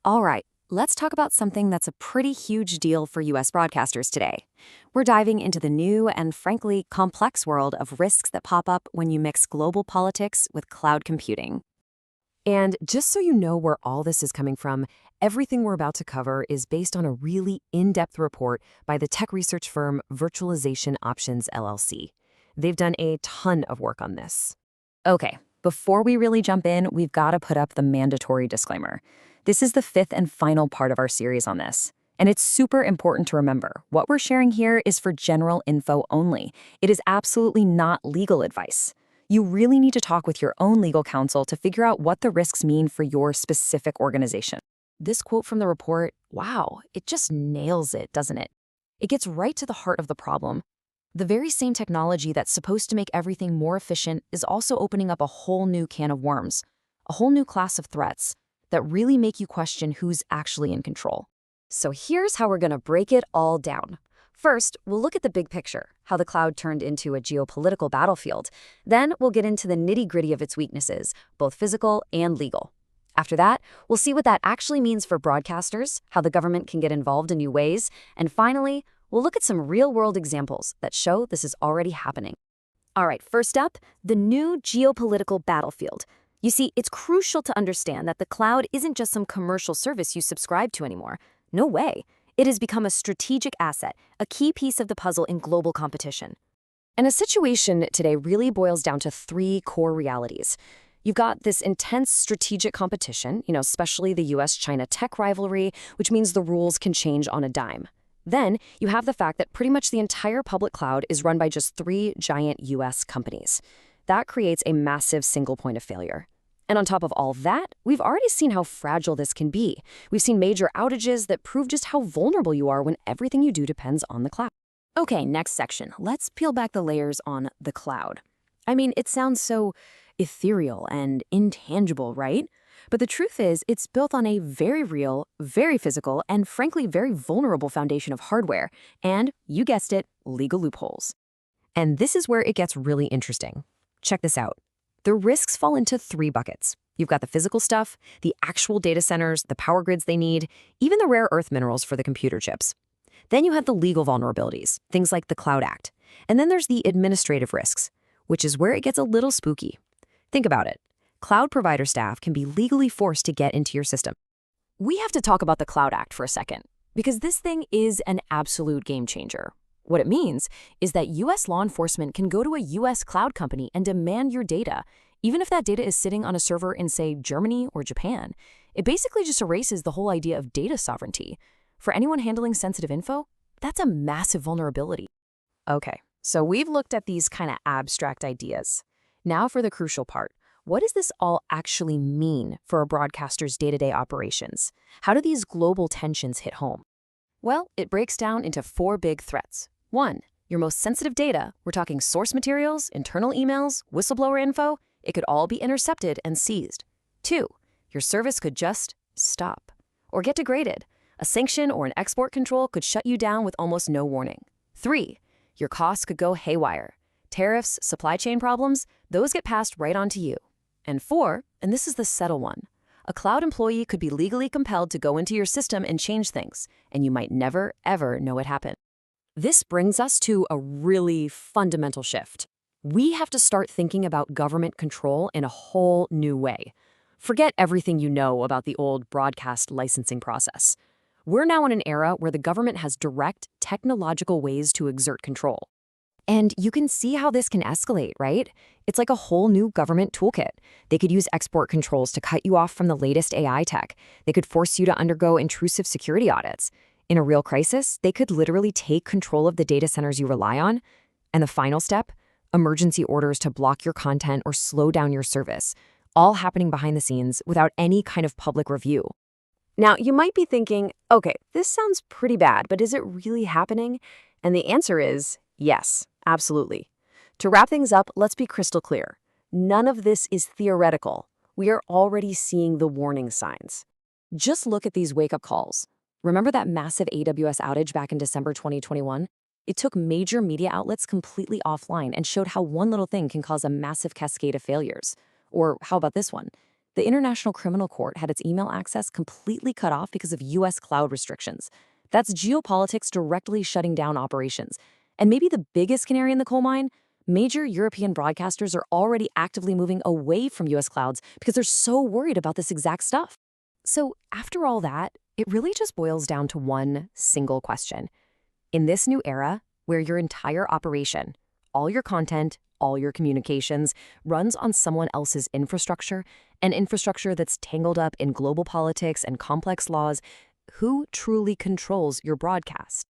All right, let's talk about something that's a pretty huge deal for U.S. broadcasters today. We're diving into the new and frankly complex world of risks that pop up when you mix global politics with cloud computing. And just so you know where all this is coming from, everything we're about to cover is based on a really in-depth report by the tech research firm Virtualization Options LLC. They've done a ton of work on this. Okay, before we really jump in, we've got to put up the mandatory disclaimer. This is the fifth and final part of our series on this. And it's super important to remember, what we're sharing here is for general info only. It is absolutely not legal advice. You really need to talk with your own legal counsel to figure out what the risks mean for your specific organization. This quote from the report, wow, it just nails it, doesn't it? It gets right to the heart of the problem. The very same technology that's supposed to make everything more efficient is also opening up a whole new can of worms, a whole new class of threats that really make you question who's actually in control. So here's how we're going to break it all down. First, we'll look at the big picture, how the cloud turned into a geopolitical battlefield. Then we'll get into the nitty-gritty of its weaknesses, both physical and legal. After that, we'll see what that actually means for broadcasters, how the government can get involved in new ways, and finally, we'll look at some real-world examples that show this is already happening. All right, first up, the new geopolitical battlefield. You see, it's crucial to understand that the cloud isn't just some commercial service you subscribe to anymore. No way. It has become a strategic asset, a key piece of the puzzle in global competition. And a situation today really boils down to three core realities. You've got this intense strategic competition, especially the US-China tech rivalry, which means the rules can change on a dime. Then you have the fact that pretty much the entire public cloud is run by just three giant US companies. That creates a massive single point of failure. And on top of all that, we've already seen how fragile this can be. We've seen major outages that prove just how vulnerable you are when everything you do depends on the cloud. Okay, next section. Let's peel back the layers on the cloud. I mean, it sounds so ethereal and intangible, right? But the truth is, it's built on a very real, very physical, and frankly, very vulnerable foundation of hardware. And, you guessed it, legal loopholes. And this is where it gets really interesting. Check this out. The risks fall into three buckets. You've got the physical stuff, the actual data centers, the power grids they need, even the rare earth minerals for the computer chips. Then you have the legal vulnerabilities, things like the Cloud Act. And then there's the administrative risks, which is where it gets a little spooky. Think about it. Cloud provider staff can be legally forced to get into your system. We have to talk about the Cloud Act for a second, because this thing is an absolute game changer. What it means is that U.S. law enforcement can go to a U.S. cloud company and demand your data, even if that data is sitting on a server in, say, Germany or Japan. It basically just erases the whole idea of data sovereignty. For anyone handling sensitive info, that's a massive vulnerability. Okay, so we've looked at these kind of abstract ideas. Now for the crucial part. What does this all actually mean for a broadcaster's day-to-day operations? How do these global tensions hit home? Well, it breaks down into four big threats. 1, your most sensitive data, we're talking source materials, internal emails, whistleblower info, it could all be intercepted and seized. 2, your service could just stop or get degraded. A sanction or an export control could shut you down with almost no warning. 3, your costs could go haywire. Tariffs, supply chain problems, those get passed right on to you. And 4, and this is the subtle one, a cloud employee could be legally compelled to go into your system and change things, and you might never, ever know it happened. This brings us to a really fundamental shift. We have to start thinking about government control in a whole new way. Forget everything you know about the old broadcast licensing process. We're now in an era where the government has direct technological ways to exert control. And you can see how this can escalate, right? It's like a whole new government toolkit. They could use export controls to cut you off from the latest AI tech. They could force you to undergo intrusive security audits. In a real crisis, they could literally take control of the data centers you rely on. And the final step, emergency orders to block your content or slow down your service, all happening behind the scenes without any kind of public review. Now, you might be thinking, okay, this sounds pretty bad, but is it really happening? And the answer is yes. Absolutely. To wrap things up, let's be crystal clear. None of this is theoretical. We are already seeing the warning signs. Just look at these wake-up calls. Remember that massive AWS outage back in December 2021? It took major media outlets completely offline and showed how one little thing can cause a massive cascade of failures. Or how about this one? The International Criminal Court had its email access completely cut off because of U.S. cloud restrictions. That's geopolitics directly shutting down operations. And maybe the biggest canary in the coal mine? Major European broadcasters are already actively moving away from U.S. clouds because they're so worried about this exact stuff. So, after all that, it really just boils down to one single question. In this new era, where your entire operation, all your content, all your communications, runs on someone else's infrastructure, an infrastructure that's tangled up in global politics and complex laws, who truly controls your broadcast?